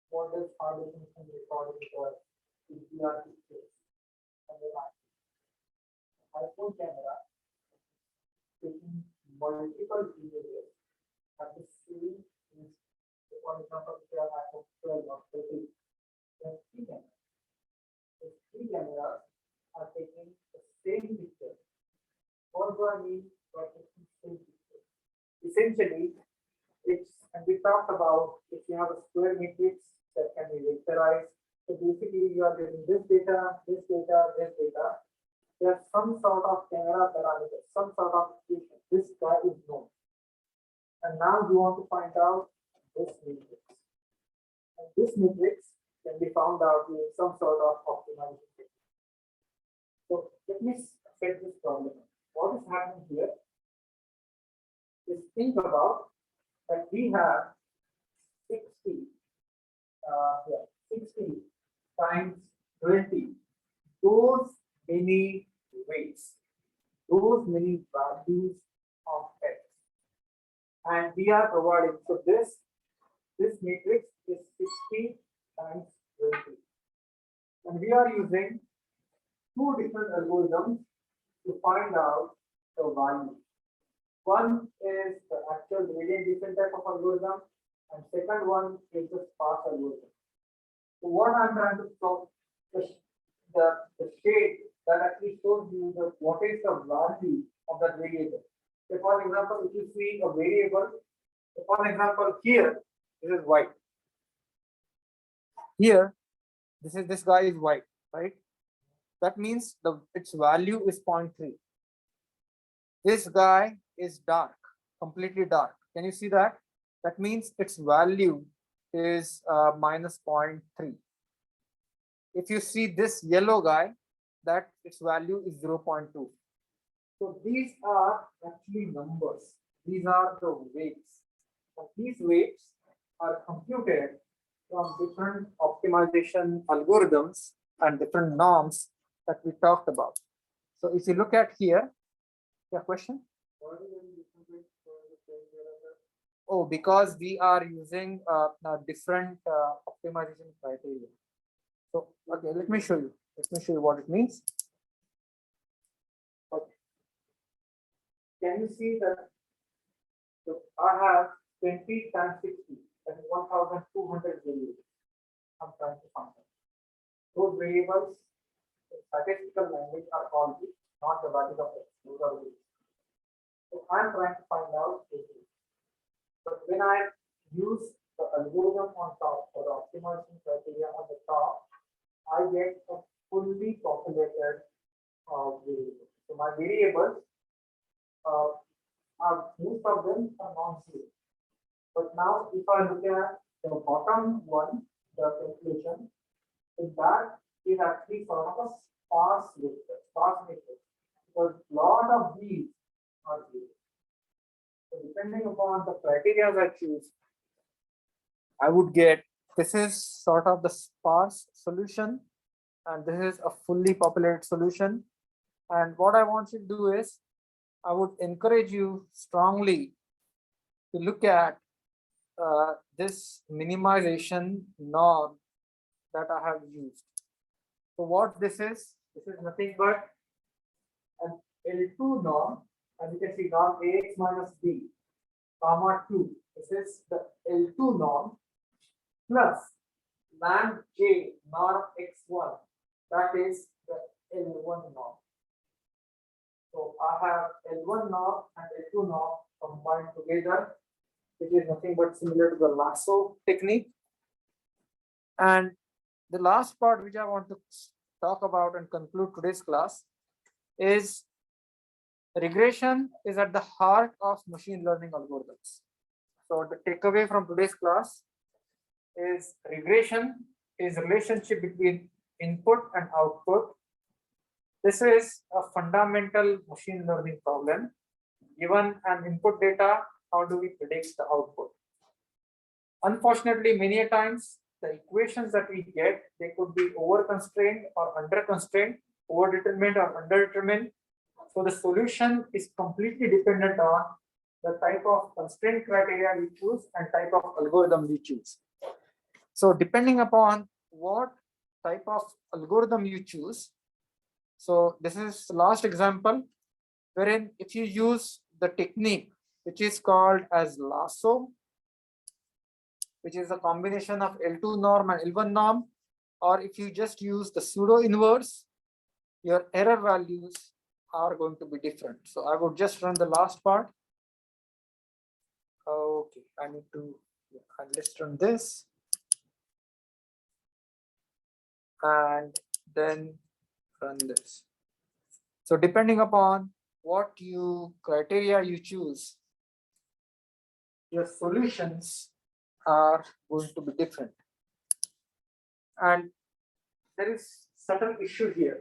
What does high definition recording for HDR pictures on your iPhone? iPhone camera taking multiple images at the same instant. For example, if you have iPhone 12 or 13, there's three cameras. The three cameras are taking the same picture. What do I mean by taking the same picture? Essentially, and we talked about if you have a square matrix that can be vectorized. So basically, you are getting this data, this data, this data. There's some sort of camera parameter, some sort of equation. This guy is known. And now you want to find out this matrix. And this matrix can be found out with some sort of optimization technique. So let me set this problem. What is happening here is think about that we have 60, yeah, 60 times 20, those many weights, those many values of x. And we are providing, so this matrix is 60 times 20. And we are using two different algorithms to find out the value. One is the actual gradient descent type of algorithm, and second one is the sparse algorithm. So what I'm trying to show, the shade that actually shows you the what is the value of that variable. So for example, if you see a variable, so for example, here this is white. Here, this guy is white, right? That means its value is 0.3. This guy is dark, completely dark. Can you see that? That means its value is minus 0.3. If you see this yellow guy, that its value is 0.2. So these are actually numbers. These are the weights. And these weights are computed from different optimization algorithms and different norms that we talked about. So if you look at here, yeah, question? Oh, because we are using different optimization criteria. So, okay, let me show you. Let me show you what it means. Okay. Can you see that? So I have 20 times 60, that is 1,200 variables. I'm trying to find out. Those variables, in statistical language, are called weights, not the values of x. Those are weights. So I'm trying to find out this. But when I use the algorithm on top or the optimization criteria on the top, I get a fully populated variable. So my variables, most of them are non-zero. But now, if I look at the bottom one, the calculation, in that is actually sort of a sparse vector, sparse matrix, because a lot of these are zero. So depending upon the criteria I choose, I would get, this is sort of the sparse solution, and this is a fully populated solution. And what I want you to do is, I would encourage you strongly to look at this minimization norm that I have used. So what this is nothing but an L2 norm, as you can see, norm AX minus B, comma 2. This is the L2 norm plus land J norm X1, that is the L1 norm. So I have L1 norm and L2 norm combined together, which is nothing but similar to the lasso technique. And the last part which I want to talk about and conclude today's class is regression is at the heart of machine learning algorithms. So the takeaway from today's class is regression is relationship between input and output. This is a fundamental machine learning problem. Given an input data, how do we predict the output? Unfortunately, many a times the equations that we get, they could be over constrained or under constrained, over determined or under determined. So the solution is completely dependent on the type of constraint criteria we choose and type of algorithm we choose. So depending upon what type of algorithm you choose, so this is the last example, wherein if you use the technique which is called as lasso, which is a combination of L2 norm and L1 norm, or if you just use the pseudo inverse, your error values are going to be different. So I would just run the last part. Okay, I need to, let's run this. And then run this. So depending upon what criteria you choose, your solutions are going to be different. And there is certain issue here.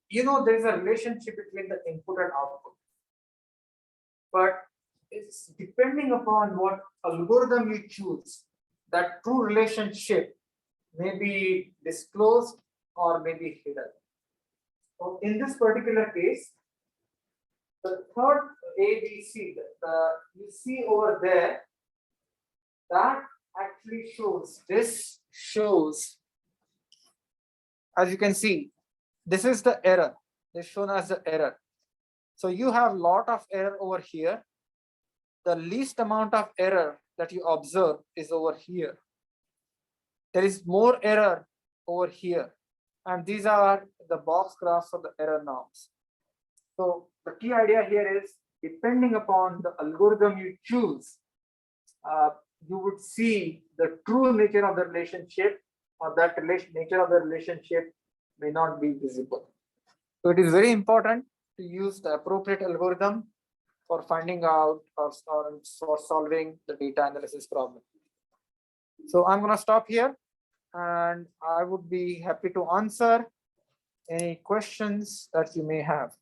You know, there is a relationship between the input and output, but it's depending upon what algorithm you choose, that true relationship may be disclosed or may be hidden. So in this particular case, the third ABC, you see over there, that actually shows, this shows, as you can see, this is the error, this is shown as the error. So you have lot of error over here. The least amount of error that you observe is over here. There is more error over here. And these are the box graphs of the error norms. So the key idea here is, depending upon the algorithm you choose, you would see the true nature of the relationship, or that nature of the relationship may not be visible. So it is very important to use the appropriate algorithm for finding out or for solving the data analysis problem. So I'm going to stop here, and I would be happy to answer any questions that you may have.